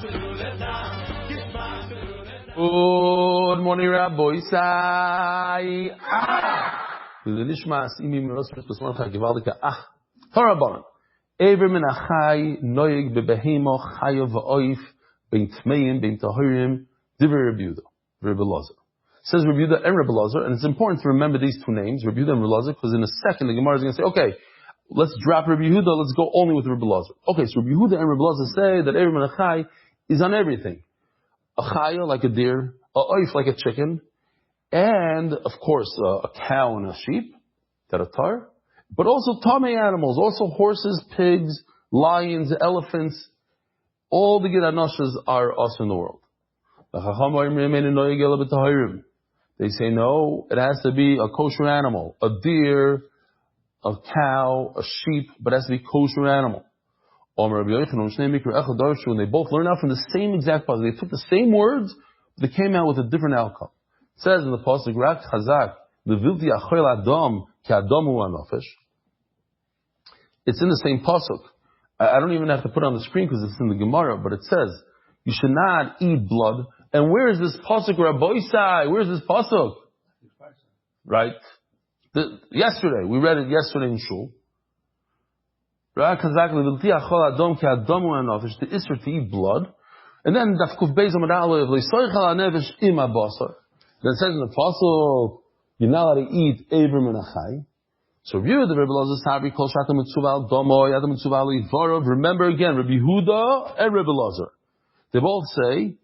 Good morning, Rabbi Isai. Nishmas imi mirosfes besmancha gewaldige Harabanan. Ever min achai noyig bebehemo chayav va'oif bein tmeim bein tahirim divrei Reb Yehuda, Reb Elazar. Says Reb Yehuda and Reb Elazar, and it's important to remember these two names, Reb Yehuda and Reb Elazar, because in a second the Gemara is going to say, okay, let's drop Reb Yehuda, let's go only with Reb Elazar. Okay, so Reb Yehuda and Reb Elazar say that Ever min achai is on everything. A chaya like a deer, a oif like a chicken, and of course a cow and a sheep that are tar, but also tamei animals, also horses, pigs, lions, elephants. All the Gidanoshas are us in the world. They say no, it has to be a kosher animal, a deer, a cow, a sheep, but it has to be kosher animal. And they both learned out from the same exact pasuk. They took the same words, but they came out with a different outcome. It says in the pasuk, "Rak chazak levilti achol adam ki adam hu anofesh." It's in the same pasuk. I don't even have to put it on the screen because it's in the Gemara, but it says you should not eat blood. And where is this pasuk, Rabbi Isai? Where is this pasuk? Right. Yesterday we read it yesterday in shul. The Isser to eat blood. And then Daf Kuf Beis Amud Aleph Leisoichal HaNefesh Im HaBasar. Then it says in the pasuk, you're not allowed to eat Eivrim and Achai. So Reb Yehuda, Reb Elazar, Sabri, Kol Shatam Mitzuval Domo, Yadam Mitzuval Ivarov. Remember again, Reb Yehuda and Reb Elazar. They both say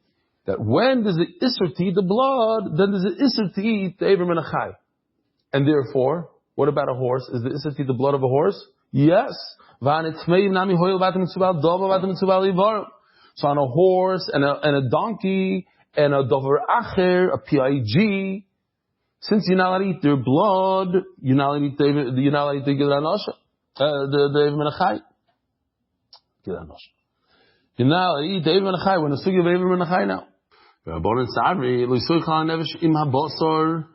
that when there's the Isser to eat the blood, then there's the Isser to eat the Eivrim and Achai. And therefore, what about a horse? Is the Isser to eat the blood of a horse? Yes. So on a horse and a donkey and a dover acher, a pig, since you're not allowed to eat their blood, you're not allowed to eat the Gidranosha, the Menachai. Gidranosha. You're not allowed to eat the Menachai. We're in the sugi of Menachai now. Rabbanan Sadri, Loisoichal Nevesh Im HaBasar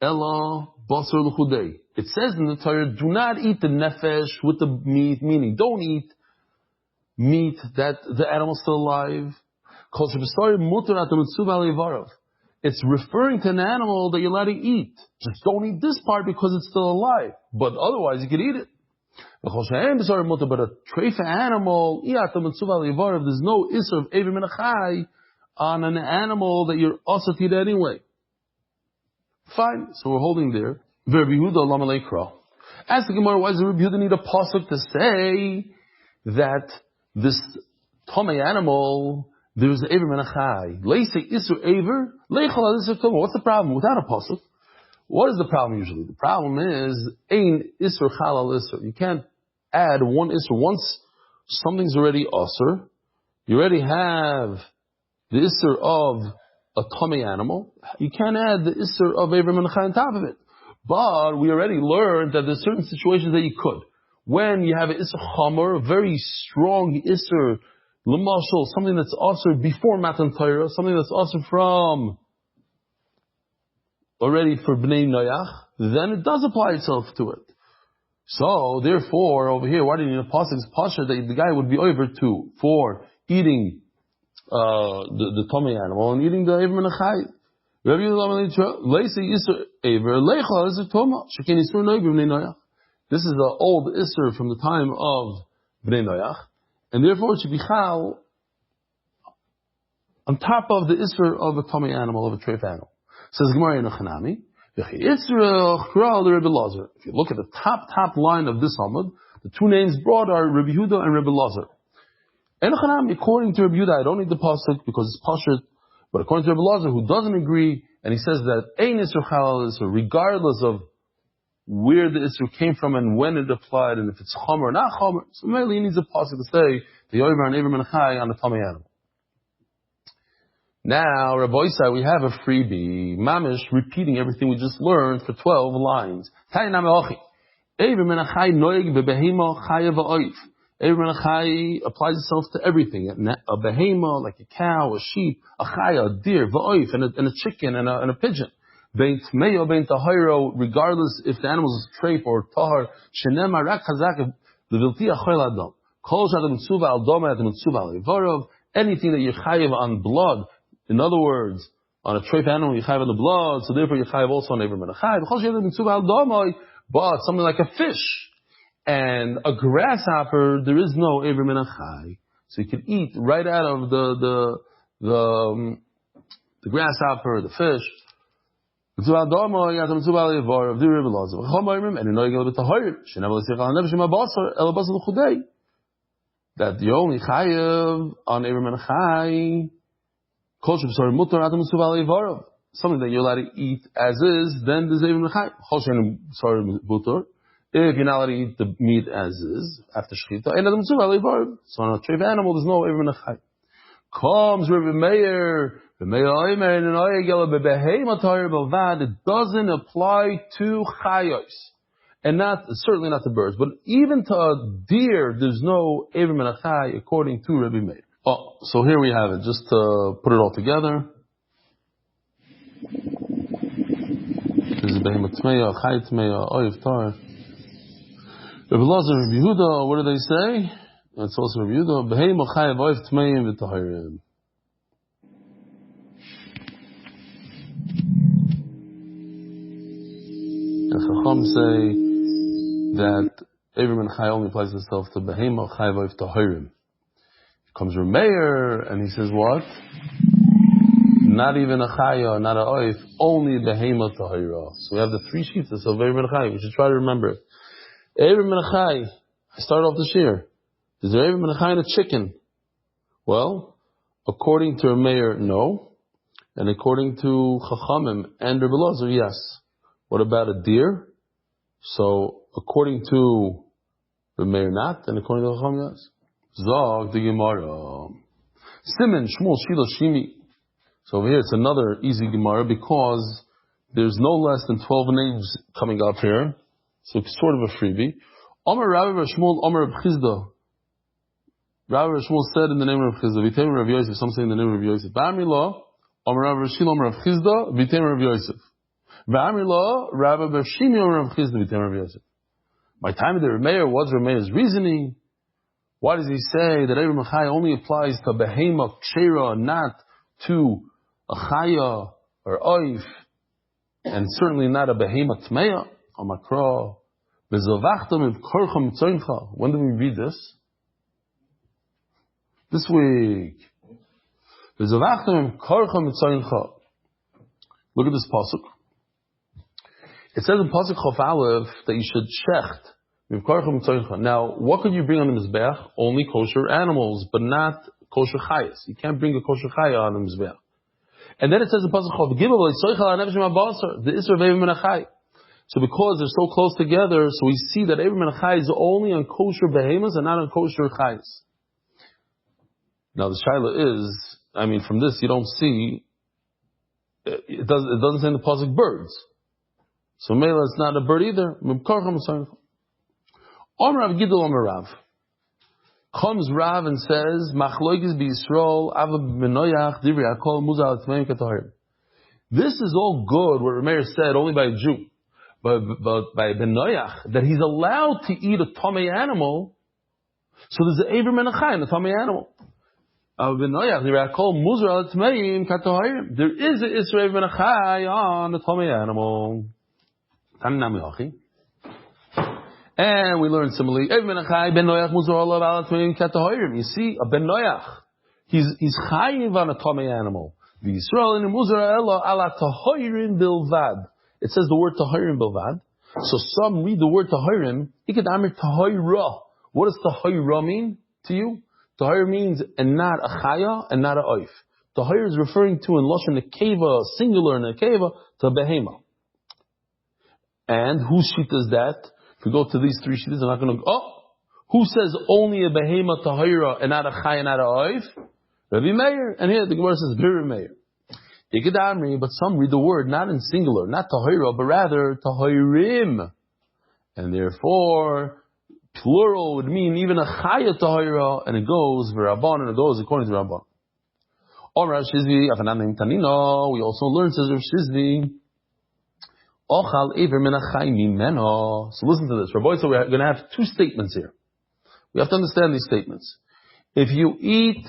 Ela Basar L'Chudei. It says in the Torah, do not eat the nefesh with the meat, meaning don't eat meat that the animal's still alive. It's referring to an animal that you're allowed to eat. Just don't eat this part because it's still alive. But otherwise you can eat it. But a treifa animal, there's no isser of Eivrim and Achai on an animal that you're also to eat anyway. Fine, so we're holding there. Ask the Gemara, why does Reb Yehuda need a pasuk to say that this tomei animal, there's Eivrim and Achai? Leisei isur Eiver, leichal isur tomei. What's the problem without a pasuk? What is the problem usually? The problem is ein isur halal isur. You can't add one isur. Once something's already asur, you already have the isur of a tomei animal. You can't add the isur of Eivrim and Achai on top of it. But we already learned that there's certain situations that you could. When you have an Isser Chamor, a very strong Isser, L'mashal, something that's also before Matan Torah, something that's also from, already for Bnei Noach, then it does apply itself to it. So, therefore, over here, why do you need a pasuk? It's pasuk that the guy would be over to for eating the tomei animal and eating the Eivrim and Achai. This is the old Isser from the time of Bnei Noach, and therefore it should be chal on top of the Isser of a tomei animal, of a treif animal. Says Gemara in Chanami, if you look at the top line of this Amud, the two names brought are Reb Yehuda and Reb Elazar. And Chanami, according to Reb Yehuda, I don't need the pasuk because it's pashut. But according to Reb Elazar, who doesn't agree, and he says that ein isur halal isur, regardless of where the isur came from and when it applied, and if it's chomer or not chomer, so maybe he needs a pasuk to say the yover and Eivrim and Achai on the tomei animal. Now, Rabbi Isai, we have a freebie, mamish, repeating everything we just learned for 12 lines. Eivrim and Achai noeg bebehimo chaya va'oif. Eivrim and Achai applies itself to everything. A behema, like a cow, a sheep, a chaya, a deer, va'oif, and a chicken, and a pigeon. Bein tmeyo, bein tahiro, regardless if the animal is treif or tahar, shenema rak chazak, levilti achoil adam. Kol shadam mitzuva al doma, adam mitzuva al ivarov, anything that you're chayiv on blood, in other words, on a treif animal, you're chayiv on the blood, so therefore you're chayiv also on Ever Menachai. But something like a fish and a grasshopper, there is no Ever Menachai. So you can eat right out of the grasshopper, the fish. And you know you get that you're only chayiv on Ever Menachai, something that you're allowed to eat as is, then there's Ever Menachai. If you're not allowed to eat the meat as is, after Shechita, so on a treif animal, there's no Ever Menachai. Comes Reb Meir, it doesn't apply to chayos, and certainly not to birds, but even to a deer, there's no Ever Menachai according to Reb Meir. Oh, so here we have it. Just to put it all together. This is Behemah Tmeya, Chay Tmeya, Oyev Tar. Reb Elazar, Reb Yehuda, what do they say? It's also Reb Yehuda. Behemah Chayav Oyev Tmeyim V'Tahirim. And Chacham say that Ever Menachai only applies itself to Behemah Chayav Oyev Tahirim. Comes Reb Meir and he says what? Not even a chaya, not a oif, only Behemah Tahira. So we have the three sheets of Ever Menachai. We should try to remember it. Ever Menachai, I start off this year. Is there Ever Menachai in a chicken? Well, according to Reb Meir, no. And according to Chachamim and Reb Elazar, yes. What about a deer? So according to Reb Meir, not. And according to Chachamim, yes. Zog the Gemara. Simen Shmuel Shilo Shimi. So over here it's another easy Gemara because there's no less than 12 names coming up here. So it's sort of a freebie. Omer Rabbi Shmuel, Omer Reb Chizda. Rabbi Shmuel said in the name of Reb Chizda, V'tem Rav Yosef, some say in the name of Rav Yosef. Ba'amri lo, Omer Rabbi Shil, Omer Reb Chizda, V'tem Rav Yosef. Ba'amri lo, Rabbi Shimi, Omer Reb Chizda, V'tem Rav Yosef. By time of the Reb Meir, what's Reb Meir's reasoning? Why does he say that Ever Menachai only applies to Behemah Kshera, not to a Chaya or Oif, and certainly not a Behemah Tmeya? Amakra. When do we read this? This week. Look at this pasuk. It says in pasuk Chof Aleph that you should shecht. Now, what could you bring on the mizbeach? Only kosher animals, but not kosher chayas. You can't bring a kosher chaya on the mizbeach. And then it says in pasuk Chof Gimel, the Isra of Ever Menachai. So because they're so close together, so we see that Ever Menachai is only on kosher behemoths and not on kosher chayas. Now the shaila is, from this you don't see, it doesn't say in the pasuk birds. So Mela it's not a bird either. Rav Gidol Omer Rav. Comes Rav and says, Machloikis b'Yisrael, Ava b'Menoyach, Divri Akol, Muzal Tmeim Katahirim. This is all good, what Rameir said, only by a Jew. But by Benoyach, that he's allowed to eat a Tomei animal, so there's an Ever Menachai in a Tomei animal. There is an Isra Ever Menachai on the Tomei animal. And we learn similarly, Ever Menachai, Benoyach, Muzar Allah, Ala Tmeim Katahirim. You see, a Benoyach, he's chayiv on a Tomei animal. The Yisrael in the Muzar Allah, Ala Tahirim Bilvad. It says the word Tahirim Bilvad. So some read the word Tahirim, Ikad Amir Tahira. What does Tahira mean to you? Tahir means and not a chaya and not a oif. Tahir is referring to in Lashon Nekeva, singular Nekeva, to a behema. And whose sheet is that? If we go to these three sheets, I'm not going to go, who says only a behema tahira and not a chaya and not a oif? Rabbi Meir. And here the Gemara says, Rabbi Meir. But some read the word not in singular, not tahira, but rather tahirim. And therefore, plural would mean even a chaya tahira, and it goes v'rabban, and it goes according to Rabban. Rav Shizvi, Afanam Tanino, we also learn, says Rav Shizvi, Ochal Ever Menachai Mimeno. So listen to this. Rabbi, so we're going to have two statements here. We have to understand these statements. If you eat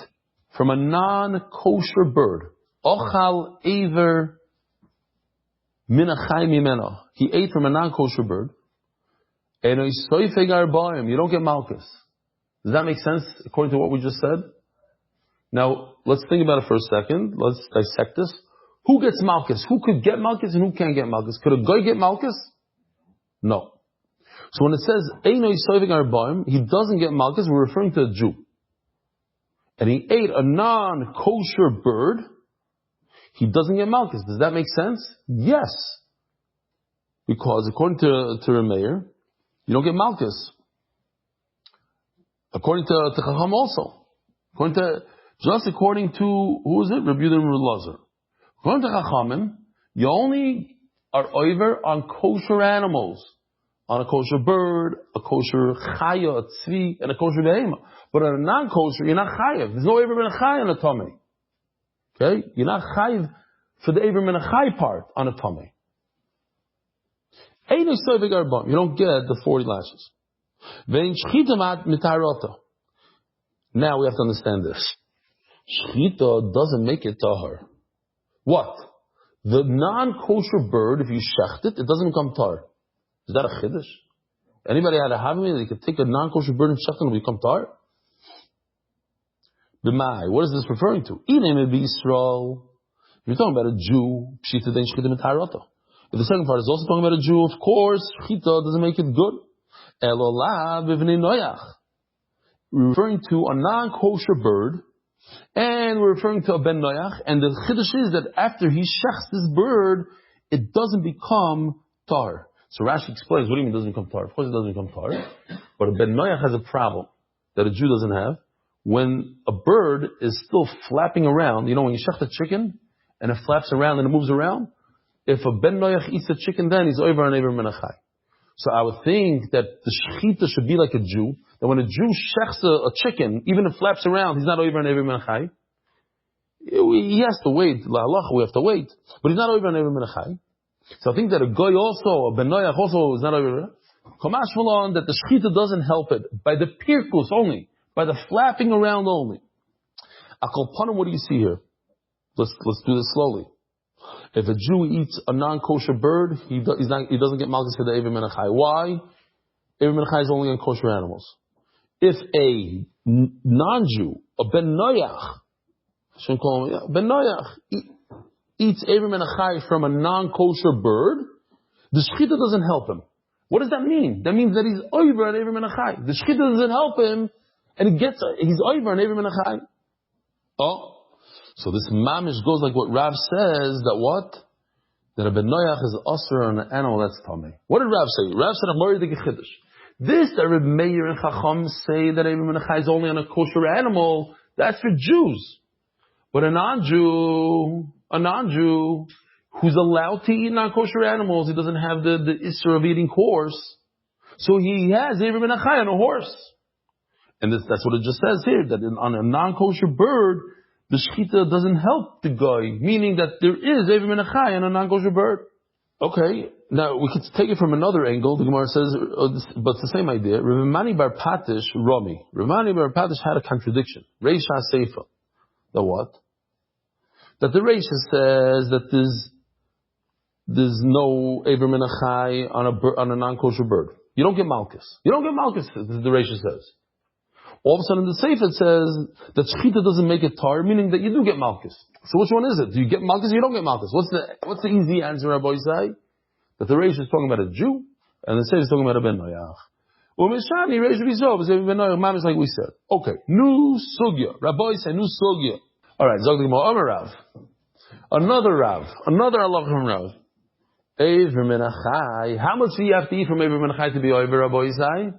from a non-kosher bird. Ochal Aver Minachai Mimena. He ate from a non-kosher bird. And you don't get malchus. Does that make sense according to what we just said? Now, let's think about it for a second. Let's dissect this. Who gets malchus? Who could get malchus and who can't get malchus? Could a guy get malchus? No. So when it says, he doesn't get malchus, we're referring to a Jew. And he ate a non-kosher bird, he doesn't get malchus. Does that make sense? Yes. Because according to Reb Meir, you don't get malchus. According to Chacham also. According to, who is it? Reb Yehuda and Reb Elazar. According to Chachamim, you only are over on kosher animals. On a kosher bird, a kosher chaya, a tzvi, and a kosher behema. But on a non-kosher, you're not chayiv. There's no Ever Min Achai on a tummy. Okay? You're not chayiv for the Ever Min Achai part on a tummy. You don't get the 40 lashes. Now we have to understand this. Shchita doesn't make it tahar. What? The non-kosher bird, if you shecht it, it doesn't become tahar. Is that a chiddush? Anybody had a havmi that you could take a non-kosher bird and shecht it and become tahar? B'mai, what is this referring to? Inay be Yisrael. If you're talking about a Jew, pshita den shchita mitaharata. If the second part is also talking about a Jew, of course, shchita doesn't make it good. Elolah b'vnei noyach. We're referring to a non-kosher bird, and we're referring to a ben noyach, and the chiddush is that after he shechs this bird, it doesn't become tar. So Rashi explains, what do you mean it doesn't become tar? Of course it doesn't become tar, but a ben noyach has a problem that a Jew doesn't have. When a bird is still flapping around, you know, when you shech the chicken, and it flaps around and it moves around, if a ben noyach eats the chicken, then he's over and Ever Min Achai. So I would think that the shechita should be like a Jew, that when a Jew shechs a chicken, even if it flaps around, he's not over and Ever Min Achai. He has to wait. La halacha, we have to wait. But he's not over and Ever Min Achai. So I think that a goy also, a ben noyach also is not over. Kamash Malon, that the shechita doesn't help it by the pirkus only, by the flapping around only. Akol panim, what do you see here? Let's do this slowly. If a Jew eats a non-kosher bird, he doesn't get malchus for the Ever Min Achai. Why? Ever Min Achai is only on kosher animals. If a non-Jew, a ben noyach, shouldn't call him ben noyach, eats Ever Min Achai from a non-kosher bird, the shechita doesn't help him. What does that mean? That means that he's over on Ever Min Achai. The shechita doesn't help him, and he's over on Ever Min Achai. Oh. So this mamish goes like what Rav says, that what? That a ben noyach is usher on an animal that's tummy. What did Rav say? Rav said, Amori de Chiddush. This that Reb Meir and Chacham say that Ever Min Achai is only on a kosher animal, that's for Jews. But a non-Jew who's allowed to eat non-kosher animals, he doesn't have the issur of eating horse, so he has Ever Min Achai on a horse. And that's what it just says here, that on a non-kosher bird, the shechita doesn't help the guy, meaning that there is Ever Min Achai on a non-kosher bird. Okay, now we could take it from another angle. The Gemara says, but it's the same idea. Rav Mani bar Patish Rami. Rav Mani bar Patish had a contradiction. Reisha Seifa. The what? That the Reisha says that there's no Ever Min Achai on a non-kosher bird. You don't get malchus. You don't get malchus, the Reisha says. All of a sudden, the Sefer says that shechita doesn't make it tar, meaning that you do get malchus. So which one is it? Do you get malchus or you don't get malchus? What's the easy answer, Rabbi Isai? That the Reish is talking about a Jew, and the Sefer is talking about a ben noyach. Umeshani Reish Rizov is ben noyach, mamish like we said. Okay, new sugya. Rabbi Isai, new sugya. All right, Zog the Gemara, Amar Rav. Another Allah from Rav. Ever Min Achai. How much do you have to eat from Ever Min Achai to be over, Rabbi Isai?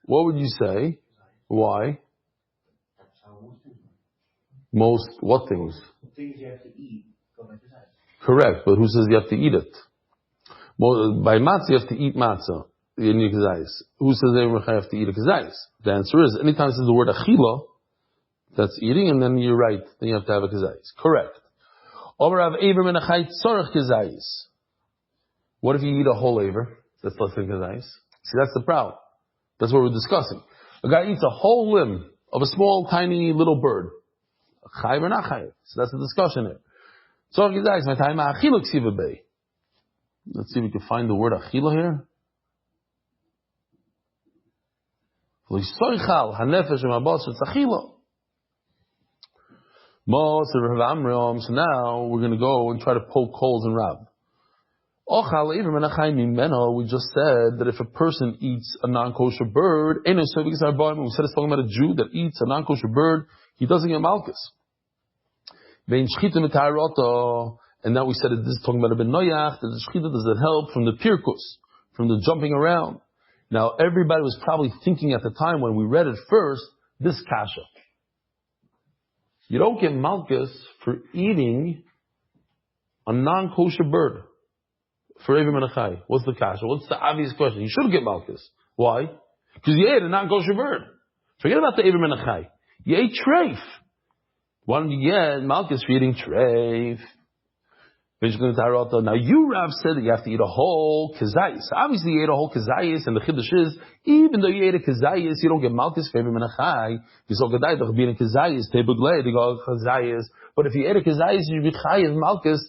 What would you say? Why? Most, what things? Things you have to eat. Correct, but who says you have to eat it? By matzah, you have to eat matzah in your kazayis. Who says you have to eat a kazayis? The answer is, anytime it says the word achila, that's eating, and then you're right, then you have to have a kazayis. Correct. Over have Ever Min Achai tzorach kazayis. What if you eat a whole aver? That's less than kazayis. See, that's the problem. That's what we're discussing. A guy eats a whole limb of a small, tiny little bird. chayiv or not chayiv? So that's the discussion here. So Let's see if we can find the word achila here. So now we're going to go and try to poke holes in Rab. We just said that if a person eats a non-kosher bird, we said it's talking about a Jew that eats a non-kosher bird, he doesn't get malchus. And now we said that this is talking about a ben noyach, that the shchita doesn't help from the pirkus, from the jumping around. Now everybody was probably thinking at the time when we read it first, this kasha. You don't get malchus for eating a non-kosher bird. For Eivim Menachai. What's the kasha? What's the obvious question? You should get malchus. Why? Because you ate a non-kosher bird. Forget about the Eivim Menachai. You ate treif. Why don't you get malchus for eating treif? Now you, Rav, said that you have to eat a whole kazayis. Obviously you ate a whole kazayis, and the chiddush is, even though you ate a kazayis, you don't get malchus for Eivim Menachai. But if you ate a kazayis, you be chayiv malchus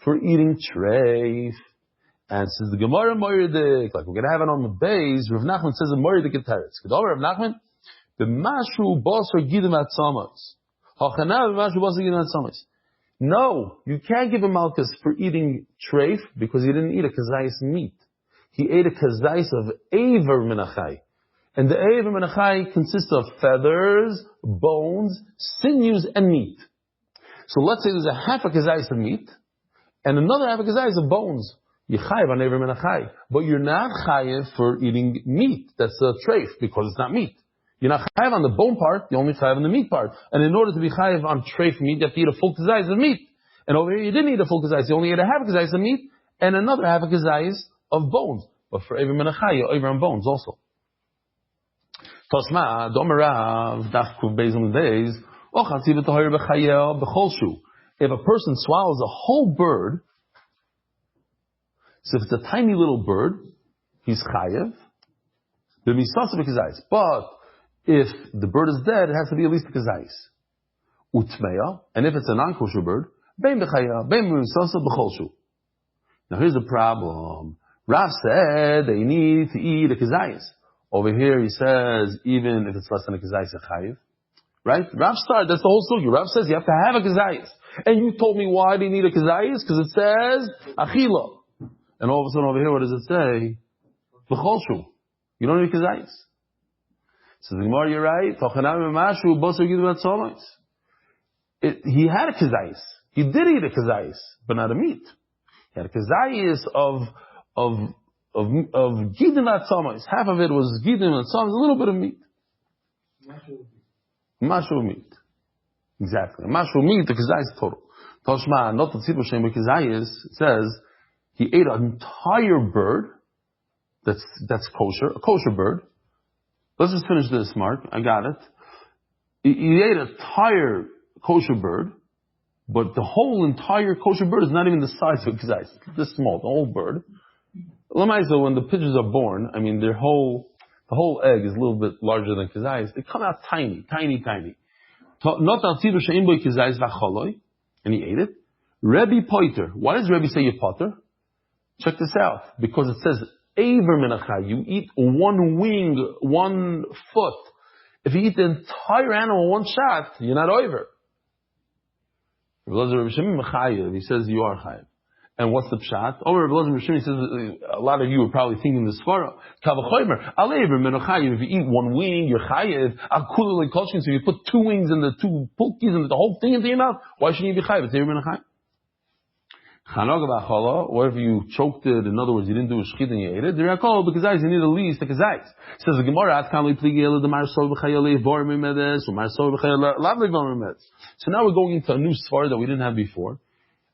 for eating treif. And says the Gemara Moiridik, like we're going to have it on the base, Rav Nachman says in Moiridik Teretz. Kedar Rav Nachman, b'mashu basar gidim atzamas. Hachana b'mashu basar gidim atzamas. No, you can't give a malchus for eating treif because he didn't eat a kazayis meat. He ate a kazayis of aver menachai. And the aver menachai consists of feathers, bones, sinews, and meat. So let's say there's a half a kazayis of meat, and another half a kazayis of bones. You chayiv on aver menachai, but you're not chayiv for eating meat. That's a treif because it's not meat. You're not chayiv on the bone part. You only chayiv on the meat part. And in order to be chayiv on treif meat, you have to eat a full kazayis of meat. And over here, you didn't eat a full kazayis. You only ate a half a kazayis of meat and another half a kazayis of bones. But for aver menachai, you're over on bones also. Tosma domerav daf kuv bezim days. If a person swallows a whole bird. So if it's a tiny little bird, he's chayev. But if the bird is dead, it has to be at least a kazayis. Utmeya, and if it's a non-kosher bird, bein b'chayev, bein b'misasa b'cholshu. Now here's the problem. Rav said they need to eat a kazayis. Over here he says even if it's less than a kazayis, a chayev. Right? Rav started, that's the whole story. Rav says you have to have a kazayis. And you told me why they need a kazayis? Because it says achila. And all of a sudden over here, what does it say? V'cholshu. You don't need kazayis. So the Gemara, you're right. He had a kazayis. He did eat a kazayis, but not a meat. He had a kazayis of gidim atzamos. Half of it was gidim atzamos, a little bit of meat. Mashu meat. Exactly. Mashu meat, the kazayis total. Toshma, not the tzibur shem kazayis, it says, he ate an entire bird that's kosher, a kosher bird. Let's just finish this, Mark. I got it. He ate an entire kosher bird, but the whole entire kosher bird is not even the size of a kazayis. It's this small, the whole bird. Lamaisa, when the pigeons are born, I mean, the whole egg is a little bit larger than kazayis. They come out tiny, tiny, tiny. Not al tzidu she'im boi kazayis v'choloi, and he ate it. Rebbe Poiter. Why does Rebbe say you potter? Check this out. Because it says, Aver menachai. You eat one wing, 1 foot. If you eat the entire animal one shot, you're not over. He says you are chayiv. And what's the pshat? He says, a lot of you are probably thinking this svara. If you eat one wing, you're chayiv. So if you put 2 wings and the 2 pulkis and the whole thing into your mouth, why shouldn't you be chayiv? It's Aver menachai. Or if you choked it, in other words, you didn't do a shchit and you ate it, because you need at least a kazayis. Says the Gemara, so now we're going into a new svar that we didn't have before.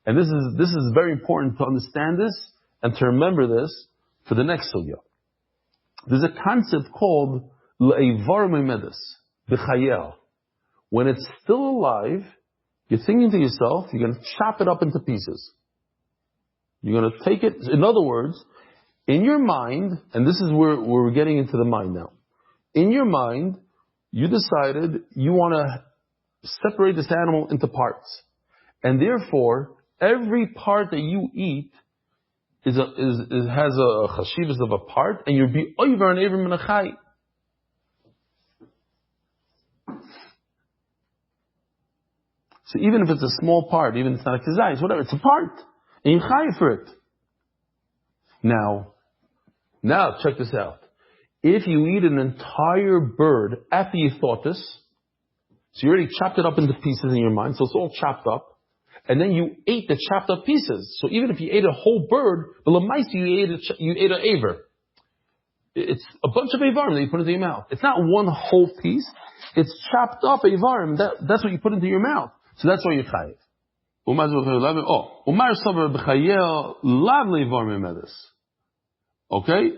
And this is very important to understand this and to remember this for the next sugya. There's a concept called le'evar memedes, b'chayel. When it's still alive, you're thinking to yourself, you're going to chop it up into pieces. You're going to take it, in other words, in your mind, and this is where we're getting into the mind now. In your mind, you decided you want to separate this animal into parts. And therefore, every part that you eat has a chashivas of a part, and you'll be over and over min achai. So even if it's a small part, even if it's not a kazayis, whatever, it's a part. And you chai for it. Now check this out. If you eat an entire bird after you thought this, so you already chopped it up into pieces in your mind, so it's all chopped up, and then you ate the chopped up pieces. So even if you ate a whole bird, the lamaisi you ate an aver. It's a bunch of avarim that you put into your mouth. It's not one whole piece. It's chopped up avarim. That's what you put into your mouth. So that's why you're chayiv. Okay?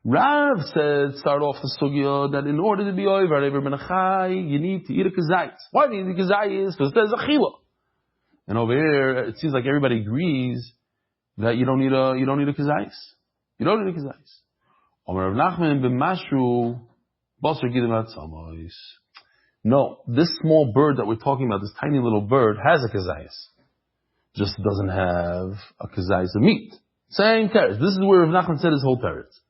Rav said, start off the sugya, that in order to be over every menachai, you need to eat a kazayis. Why do you need a kazayis? Because there's a chila. And over here, it seems like everybody agrees that you don't need a kazayis. You don't need a kazayis. Omer Rav Nachman b'mashu basar gidim atzamos. No, this small bird that we're talking about, this tiny little bird, has a kazayis. Just doesn't have a kazayis of meat. Same teretz. This is where Rav Nachman said his whole teretz.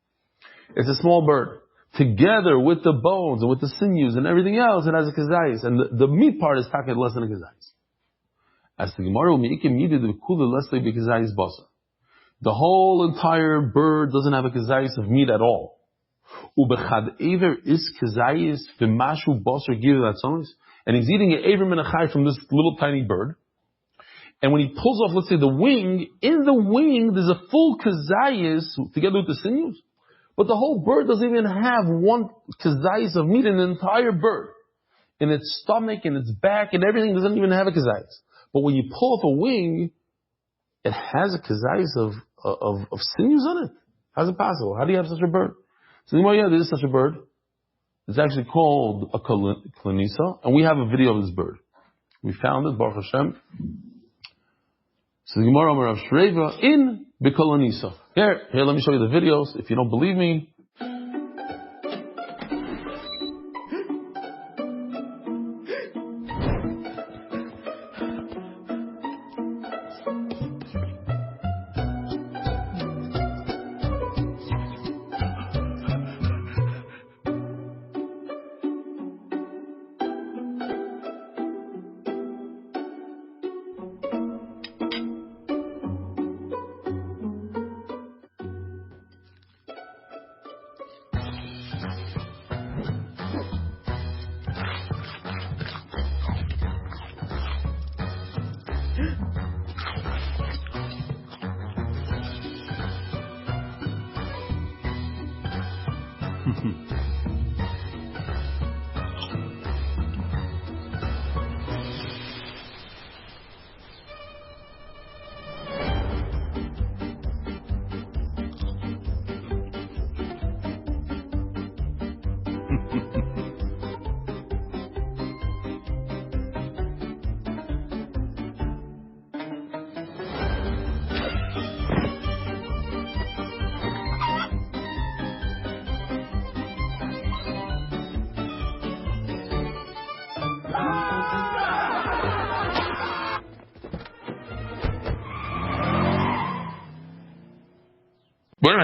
It's a small bird. Together with the bones and with the sinews and everything else, it has a kazayis. And the meat part is taket less than a kazayis. As the Gemara, the whole entire bird doesn't have a kazayis of meat at all. Is kazayis v'mashu basar give that songs, and he's eating an aver menachai from this little tiny bird. And when he pulls off, let's say, the wing, in the wing there's a full kazayis together with the sinews. But the whole bird doesn't even have one kazayis of meat in the entire bird. In its stomach, in its back, and everything doesn't even have a kazayis. But when you pull off a wing, it has a kazayis of sinews on it. How's it possible? How do you have such a bird? So, yeah, there is such a bird. It's actually called a klanisa, and we have a video of this bird. We found it, Baruch Hashem. So the Gemara Amar Rav Shreva in B'Kolanisa. Here, let me show you the videos. If you don't believe me,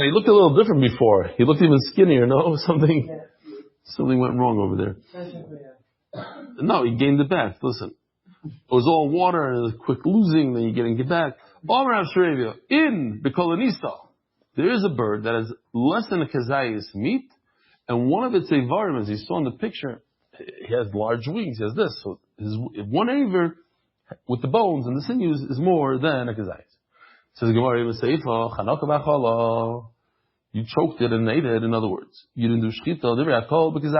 he looked a little different before. He looked even skinnier, no? Something went wrong over there. No, he gained it back. Listen. It was all water and it was quick losing, then you're getting it back. In B'Kolanisa, there is a bird that has less than a kazayis meat, and one of its avarim, as you saw in the picture, he has large wings. He has this. So his one aver with the bones and the sinews is more than a kazayis. Says the Gemara, you choked it and ate it, in other words. You didn't do shchita, because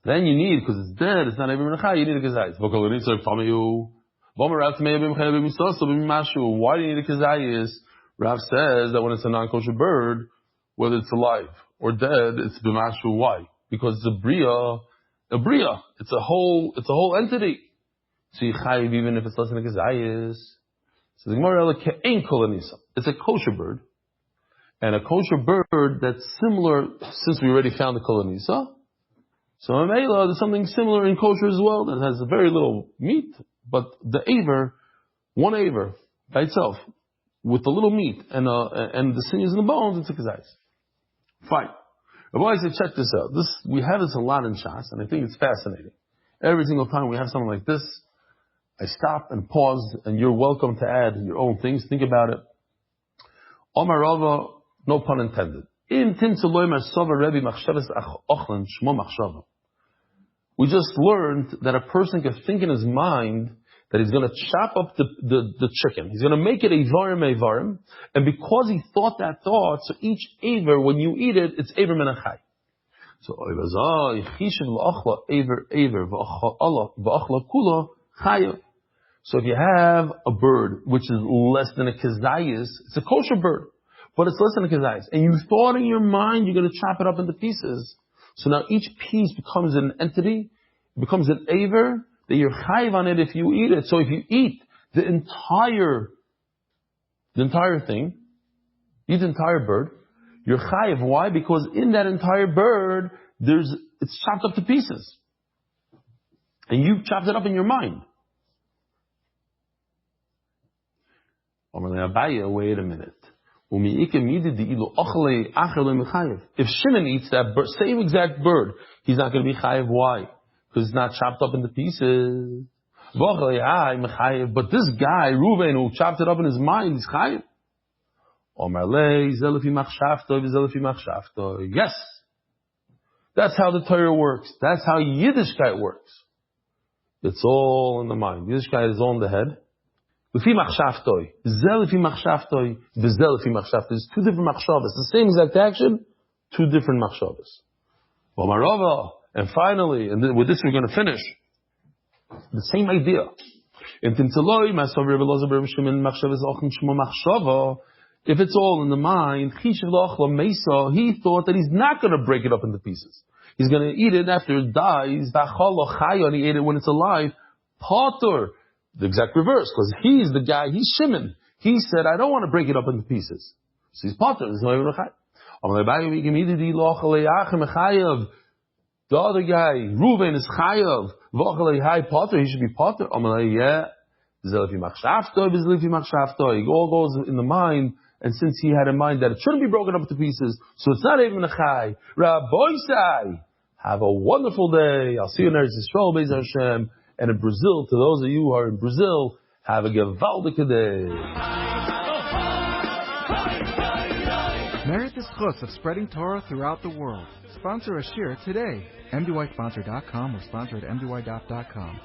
then you need, because it's dead, it's not even menachai, you need a kazayis. Why do you need a kazayis? Rav says that when it's a non-kosher bird, whether it's alive or dead, it's b'mashu. Why? Because it's a bria. It's a whole entity. So you chayiv even if it's less than a kazayis. So the Gemara ain't kolanisa. It's a kosher bird. And a kosher bird that's similar, since we already found the kolanisa, So in Mela, there's something similar in kosher as well that has very little meat, but the aver, one aver by itself, with the little meat and the sinews and the bones, it's a kazais. Fine. Reb Eli said, check this out. We have this a lot in Shas, and I think it's fascinating. Every single time we have something like this, I stop and pause, and you're welcome to add your own things. Think about it. Omar Rava, no pun intended. We just learned that a person can think in his mind that he's going to chop up the chicken. He's going to make it avarim, and because he thought that thought, so each aver, when you eat it, it's aver menachai. So so if you have a bird which is less than a kezayis, it's a kosher bird, but it's less than a kezayis, and you thought in your mind you're going to chop it up into pieces. So now each piece becomes an entity, it becomes an aver, that you're chayiv on it if you eat it. So if you eat the entire thing, eat the entire bird, you're chayiv. Why? Because in that entire bird, it's chopped up to pieces. And you chopped it up in your mind. Wait a minute. If Shimon eats that same exact bird, he's not going to be chayiv. Why? Because it's not chopped up into pieces. But this guy, Reuven, who chopped it up in his mind, he's chayiv. Yes. That's how the Torah works. That's how Yiddishkeit works. It's all in the mind. Yiddishkeit is all in the head. There's two different machshavas. The same exact action, two different machshavas. And finally, and with this we're going to finish, the same idea. If it's all in the mind, he thought that he's not going to break it up into pieces. He's going to eat it after it dies, and he ate it when it's alive. Potter. The exact reverse, because he's the guy, he's Shimon. He said, I don't want to break it up into pieces. So he's potter. There's no even the other guy, Reuven, is chayav. Potter, he should be potter. Yeah. It all goes in the mind, and since he had in mind that it shouldn't be broken up into pieces, so it's not even a chai. Rabbi Sai, have a wonderful day. I'll see you in Eretz Yisrael, Be'ez Hashem. And in Brazil, to those of you who are in Brazil, have a gewaldige day. Merit the schutz of spreading Torah throughout the world. Sponsor a shiur today. MDYsponsor.com or sponsor at MDYDaf.com.